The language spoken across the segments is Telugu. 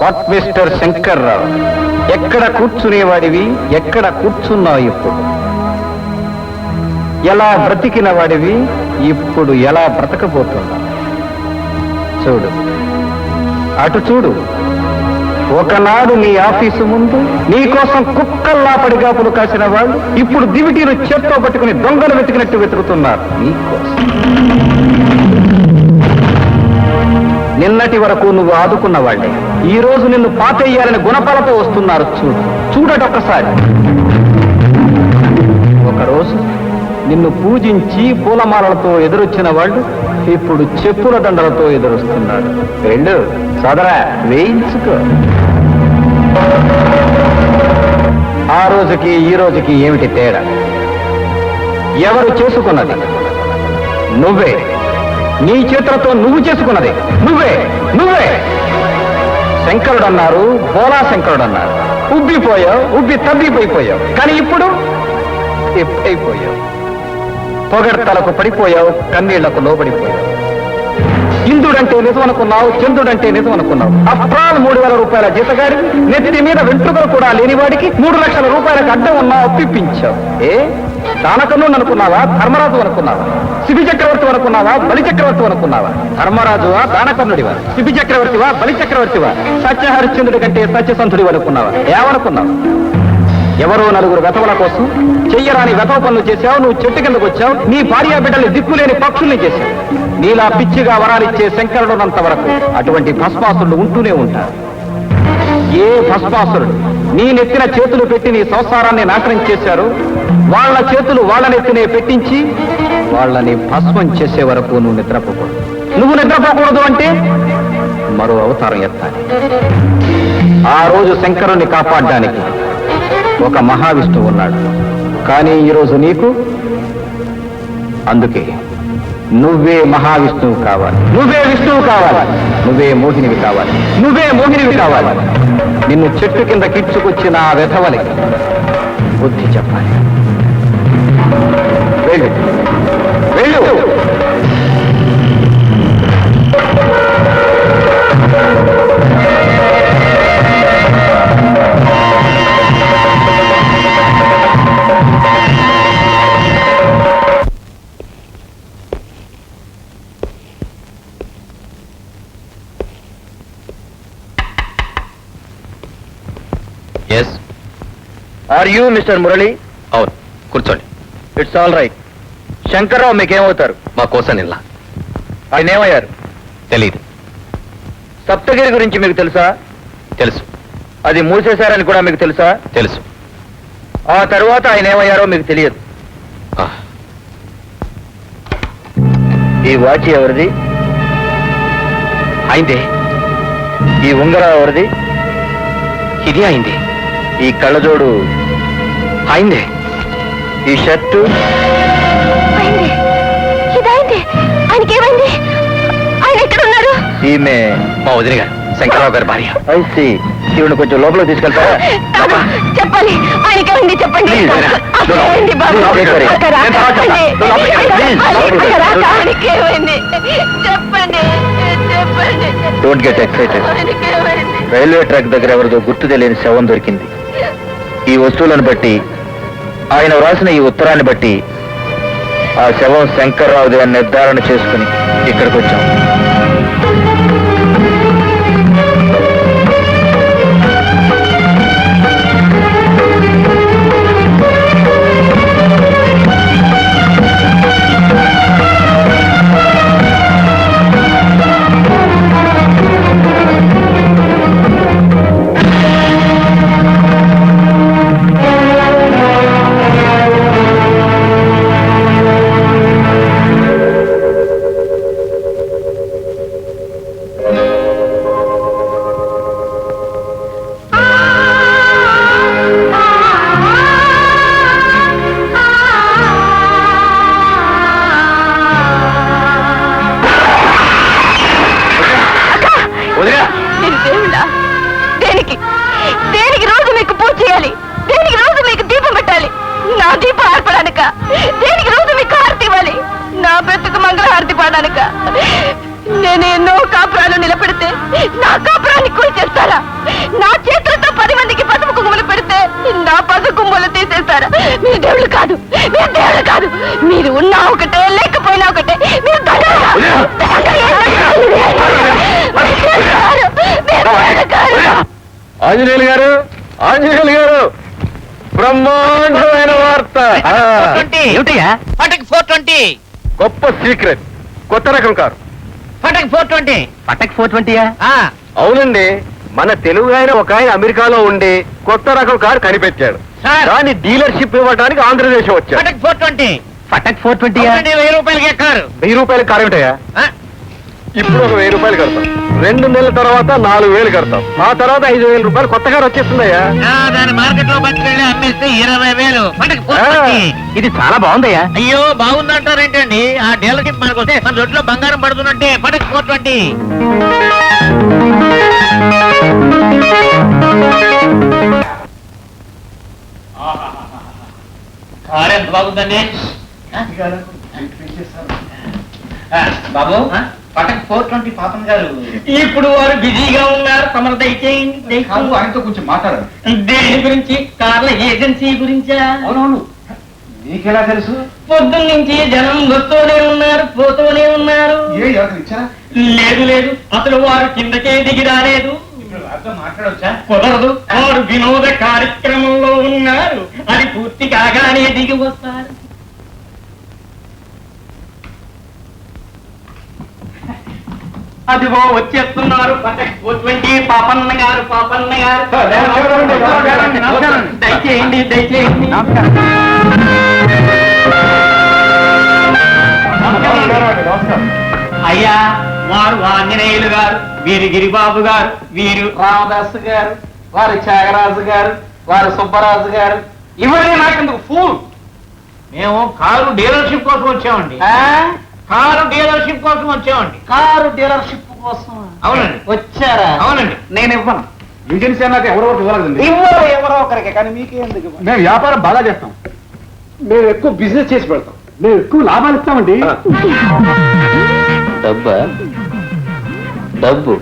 వాట్ మిస్టర్ శంకర్రావు, ఎక్కడ కూర్చునేవాడివి, ఎక్కడ కూర్చున్నావు ఇప్పుడు? ఎలా బ్రతికిన వాడివి, ఇప్పుడు ఎలా బ్రతకబోతున్నావు? చూడు, అటు చూడు. ఒకనాడు నీ ఆఫీసు ముందు నీ కోసం కుక్కల్లా పడిగాపులు కాసిన వాళ్ళు ఇప్పుడు దివిటీలు చేత్తో పట్టుకుని దొంగలు వెతికినట్టు వెతుకుతున్నారు నీకోసం. నిన్నటి వరకు నువ్వు ఆదుకున్న వాళ్ళే ఈ రోజు నిన్ను పాతేయాలని గుణపాలతో వస్తున్నారు. చూడు, చూడటొక్కసారి. ఒకరోజు నిన్ను పూజించి పూలమాలలతో ఎదురొచ్చిన వాళ్ళు ఇప్పుడు చెప్పుల దండలతో ఎదురొస్తున్నారు. వెళ్ళు సోదరా, వేయించుకో. ఆ రోజుకి ఈ రోజుకి ఏమిటి తేడా? ఎవరు చేసుకున్నది? నువ్వే. నీ చేతులతో నువ్వు చేసుకున్నది నువ్వే. నువ్వే శంకరుడు అన్నారు, బోలా శంకరుడు అన్నారు. ఉబ్బిపోయావు, ఉబ్బి తబ్బిపోయిపోయావు. కానీ ఇప్పుడు ఎప్పుడైపోయావు? పొగడ్తలకు పడిపోయావు, కన్నీళ్లకు లోబడిపోయావు. ఇంద్రుడంటే నిజం అనుకున్నావు, చంద్రుడంటే నిజం అనుకున్నావు. అప్రాల్ 3,000 రూపాయల జీతగాడి నెత్తి మీద వెంట్రుకలు కూడా లేనివాడికి 3 లక్షల రూపాయలకు అడ్డం ఉన్నా అప్పిప్పించావు. దానకన్ను అనుకున్నావా, ధర్మరాజు అనుకున్నావా? శిబి చక్రవర్తి అనుకున్నావా, బలి చక్రవర్తి అనుకున్నావా? ధర్మరాజువా, దానకర్ణుడివా? శిబి చక్రవర్తివా, బలి చక్రవర్తివా? సత్యహరిశ్చంద్రుడి కంటే సత్యసంధుడివి అనుకున్నావా? ఏమనుకున్నావు? ఎవరో నలుగురు వెధవల కోసం చెయ్యరాని వెధవ పనులు చేశావు. నువ్వు చెట్టు కిందకు వచ్చావు. నీ భార్య బిడ్డల్ని దిక్కులేని పక్షుల్ని చేశావు. నీలా పిచ్చిగా వరాలిచ్చే శంకరుడున్నంత వరకు అటువంటి భస్మాసురుడు ఉంటూనే ఉంటారు. ఏ భస్మాసురుడు నీ నెత్తిన చేతులు పెట్టి నీ సంసారాన్ని నాశనం చేశారు, వాళ్ళ చేతులు వాళ్ళ నెత్తినే పెట్టించి వాళ్ళని భస్మం చేసే వరకు నువ్వు నిద్రపోకూడదు. నువ్వు నిద్రపోకూడదు అంటే మరో అవతారం ఎత్తాలి. ఆ రోజు శంకరుణ్ణి కాపాడడానికి ఒక మహావిష్ణువు ఉన్నాడు. కానీ ఈరోజు నీకు, అందుకే నువ్వే మహావిష్ణువు కావాలి. నువ్వే విష్ణువు కావాలి. నువ్వే మోహినివి కావాలి. నువ్వే మోహినివి కావాలి. నిన్ను చెట్టు కింద కిచ్చుకొచ్చిన ఆ వెధవలకి బుద్ధి చెప్పాలి. వెళ్ళు, వెళ్ళు. Yes, are you mister Murali? అవును, కూర్చోండి. It's all right. శంకర్రావు మీకేమవుతారు? మా కోసం నిల్లా. ఆయన ఏమయ్యారు? తెలీదు. సప్తగిరి గురించి మీకు తెలుసా? తెలుసు. అది మూసేశారని కూడా మీకు తెలుసా? తెలుసు. ఆ తర్వాత ఆయన ఏమయ్యారో మీకు తెలియదు. ఈ వాచి ఎవరిది? అయిందే. ఈ ఉంగరం ఎవరిది? ఇది అయింది. ఈ కళ్ళజోడు అయిందే. ఈ షర్టు ఆయనకేమైంది? ఆయన ఎక్కడ ఉన్నారు? ఈమె మా వదిన గారు, శంకరరావు గారి భార్య. ఐసి. ఈవిడ కొంచెం లోపల తీసుకెళ్తారా? చెప్పాలి. ఆయనకేమైంది చెప్పండి. Please, ఆయనకేమైంది Babu? Please, sorry. అక్కడ రాకండి. Please, అక్కడ రాక ఆయనకేమైంది? చెప్పండి, చెప్పండి. Don't get excited. ఆయనకేమైంది? రైల్వే ట్రాక్ దగ్గర ఎవరిదో గుర్తు తెలియని శవం దొరికింది. ఈ వస్తువులను బట్టి, ఆయన వ్రాసిన ఈ ఉత్తరాన్ని బట్టి ఆ శవం శంకర్రావుది అని నిర్ధారణ చేసుకుని ఇక్కడికి వచ్చాం. మీరు ఉన్నా ఒకటే లేకపోయినా ఒకటే మీరు దొంగలు. మీరు దొంగలు. ఆంజనేయులు గారు, ఆంజనేయులు గారు, బ్రహ్మాండమైన వార్త. ఏమిటయ్యా? ఫటక్ 420 గొప్ప సీక్రెట్, కొత్త రకం కారు. ఫటక్ 420 పటక్ 420యా? అవునండి, మన తెలుగు ఆయన ఒక ఆయన అమెరికాలో ఉండి కొత్త రకం కారు కనిపెట్టాడు. సార్. దాని డీలర్షిప్ ఇవ్వడానికి ఆంధ్రదేశం వచ్చాడు. ఫటక్ 420 పటక్ 420యా? 1000 రూపాయలకి ఎక్కారు. 1000 రూపాయలు కారు ఏమిటయ్యా? ఇప్పుడు ఒక 1000 రూపాయలు కడతాం, 2 నెలల తర్వాత 4000 కడతాం, ఆ తర్వాత 5000 రూపాయలు కొత్త కారు వచ్చేస్తుందయ్యా. దాని మార్కెట్ లో పట్టుకెళ్ళి అమ్మేస్తే 20000. ఫటక్ 420. ఇది చాలా బాగుందయ్యా. అయ్యో బాగుందంటారేంటండి? ఆ డీలర్షిప్ మనకు వస్తే మన రొట్లో బంగారం పడుతున్నట్టే. ఫటక్ 420. కారు ఎంత బాగుందండి బాబు. పటక్ 420 పాపన్ గారు ఇప్పుడు వారు బిజీగా ఉన్నారు. తమరు దయచేయండి. ఆయనతో కొంచెం మాట్లాడాలి. దేని గురించి? కార్ల ఏజెన్సీ గురించా? అవునవును, నీకెలా తెలుసు? పొద్దున్న నుంచి జనం వస్తూనే ఉన్నారు, పోతూనే ఉన్నారు. ఎవరు ఇచ్చారా? లేదు లేదు, అసలు వారు కిందకే దిగి రాలేదు. మాట్లాడొచ్చా? కుదరదు, వారు వినోద కార్యక్రమంలో ఉన్నారు. అది పూర్తి కాగానే దిగి వస్తారు. అదిగో వచ్చేస్తున్నారు. పటక్ 420 పాపన్న గారు, పాపన్న గారు. దయచేయండి, దయచేయండి. అయ్యా, వారు ఆంజనేయులు గారు, వీరు గిరిబాబు గారు, వీరు రామదాస్ గారు, వారు త్యాగరాజు గారు, వారు సుబ్బరాజు గారు. ఇవన్నీ నాకెందుకు ఫూల్. మేము కారు డీలర్షిప్ కోసం వచ్చామండి. కారు డీలర్షిప్ కోసం వచ్చామండి. కారు డీలర్షిప్ కోసం? అవునండి. వచ్చారా? అవునండి. నేను ఇవ్వను. ఏజెన్సీ అన్నాక ఎవరో ఇవ్వాలండి. ఇవ్వరు, ఎవరో ఒకరికి. కానీ మీకే ఎందుకు? మేము వ్యాపారం బాగా చేస్తాం, మేము ఎక్కువ బిజినెస్ చేసి పెడతాం, మేము ఎక్కువ లాభాలు ఇస్తామండి. డబ్బా? డబ్బు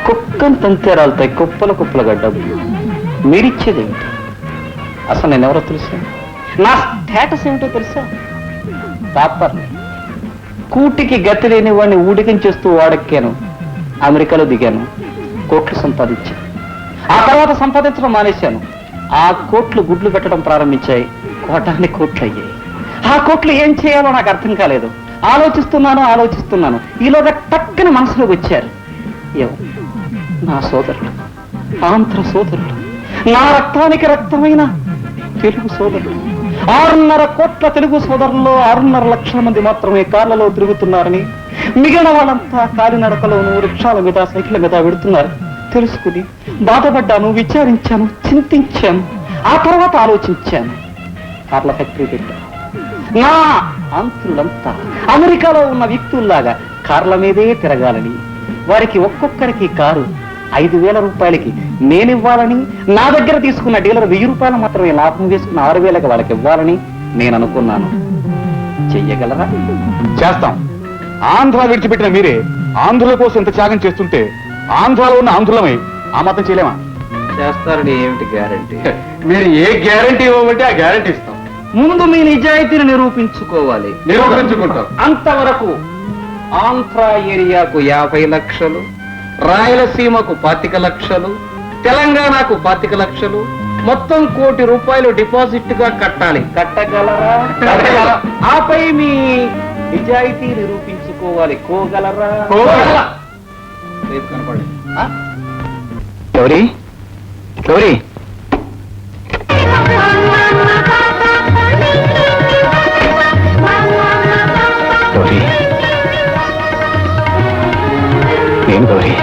కుక్కని తంతే రాలుతాయి కుప్పల కుప్పలుగా డబ్బు. మీరిచ్చేది ఏమిటి? అసలు నేను ఎవరో తెలుసా? నా స్టేటస్ ఏమిటో తెలుసా? టాపర్ని, కూటికి గతి లేని వాడిని ఊడికించేస్తూ వాడెక్కాను, అమెరికాలో దిగాను, కోట్లు సంపాదించాను. ఆ తర్వాత సంపాదించడం మానేశాను. ఆ కోట్లు గుడ్లు పెట్టడం ప్రారంభించాయి, కోటాన్ని కోట్లు అయ్యాయి. ఆ కోట్లు ఏం చేయాలో నాకు అర్థం కాలేదు. ఆలోచిస్తున్నాను. ఈలోగా టక్కని మనసులోకి వచ్చారు. నా సోదరులు, ఆంధ్ర సోదరులు, నా రక్తానికి రక్తమైన తెలుగు సోదరులు. 6.5 కోట్ల తెలుగు సోదరుల్లో 6.5 లక్షల మంది మాత్రమే కార్లలో తిరుగుతున్నారని, మిగిలిన వాళ్ళంతా కాలినడకలోనూ రిక్షాల మీద, సైకిళ్ళ మీద వెడుతున్నారు తెలుసుకుని బాధపడ్డాను, విచారించాను, చింతించాను. ఆ తర్వాత ఆలోచించాను. కార్ల ఫ్యాక్టరీ పెట్టాను. నా ఆంధ్రులంతా అమెరికాలో ఉన్న వ్యక్తుల్లాగా కార్ల మీదే తిరగాలని, వారికి ఒక్కొక్కరికి కారు 5,000 రూపాయలకి నేనివ్వాలని, నా దగ్గర తీసుకున్న డీలర్ 1000 రూపాయలు మాత్రమే లాభం వేసుకున్న 6,000కి వాళ్ళకి ఇవ్వాలని నేను అనుకున్నాను. చెయ్యగలరా? చేస్తాం. ఆంధ్ర విడిచిపెట్టిన మీరే ఆంధ్రుల కోసం ఇంత త్యాగం చేస్తుంటే ఆంధ్రాలో ఉన్న ఆంధ్రులమై ఆ మాత్రం చేయలేమా? చేస్తారని ఏమిటి గ్యారంటీ? మీరు ఏ గ్యారంటీ ఇవ్వమంటే ఆ గ్యారంటీ ఇస్తాం. ముందు మీ నిజాయితీని నిరూపించుకోవాలి. నిరూపించుకుంటాం. అంతవరకు ఆంధ్ర ఏరియాకు 50 లక్షలు, రాయలసీమకు 25 లక్షలు, తెలంగాణకు 25 లక్షలు, మొత్తం 1 కోటి రూపాయలు డిపాజిట్ గా కట్టాలి. కట్టగలరా? ఆపై మీ నిజాయితీ నిరూపించుకోవాలి. కోగలరా? రేపు కనపడండి. గౌరీ, గౌరీ, గౌరీ, నేను గౌరీ.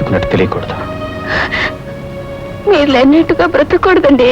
బ్రతుకున్నట్టు తెలియకూడదు. మీరు లేనట్టుగా బ్రతకూడదండి.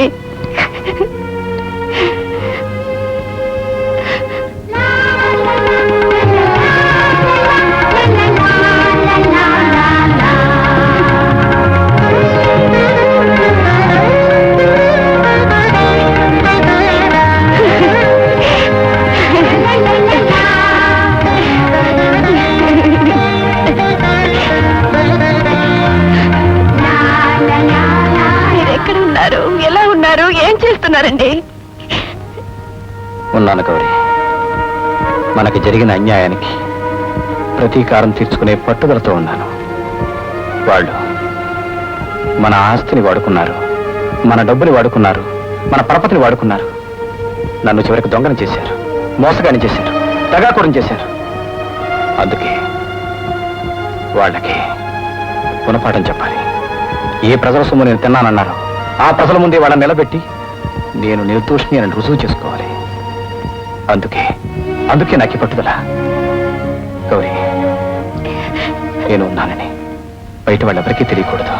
మీరెక్కడ ఉన్నారు? ఎలా ఉన్నారు? ఏం చేస్తున్నారండి? ఉన్నాను గౌరీ. మనకి జరిగిన అన్యాయానికి ప్రతీకారం తీర్చుకునే పట్టుదలతో ఉన్నాను. వాళ్ళు మన ఆస్తిని వాడుకున్నారు, మన డబ్బుని వాడుకున్నారు, మన పరపతిని వాడుకున్నారు. నన్ను చివరికి దొంగని చేశారు, మోసగాని చేశారు, దగాకోరం చేశారు. అందుకే వాళ్ళకి గుణపాఠం చెప్పాలి. ఏ ప్రజల సొమ్ము నేను తిన్నానన్నారో ఆ ప్రజల ముందే వాళ్ళని నిలబెట్టి నేను నిర్దోషిని అని రుజువు చేసుకోవాలి. అందుకే నాకు ఈ పట్టుదల. గౌరీ, నేను ఉన్నానని బయట వాళ్ళెవరికీ తెలియకూడదు.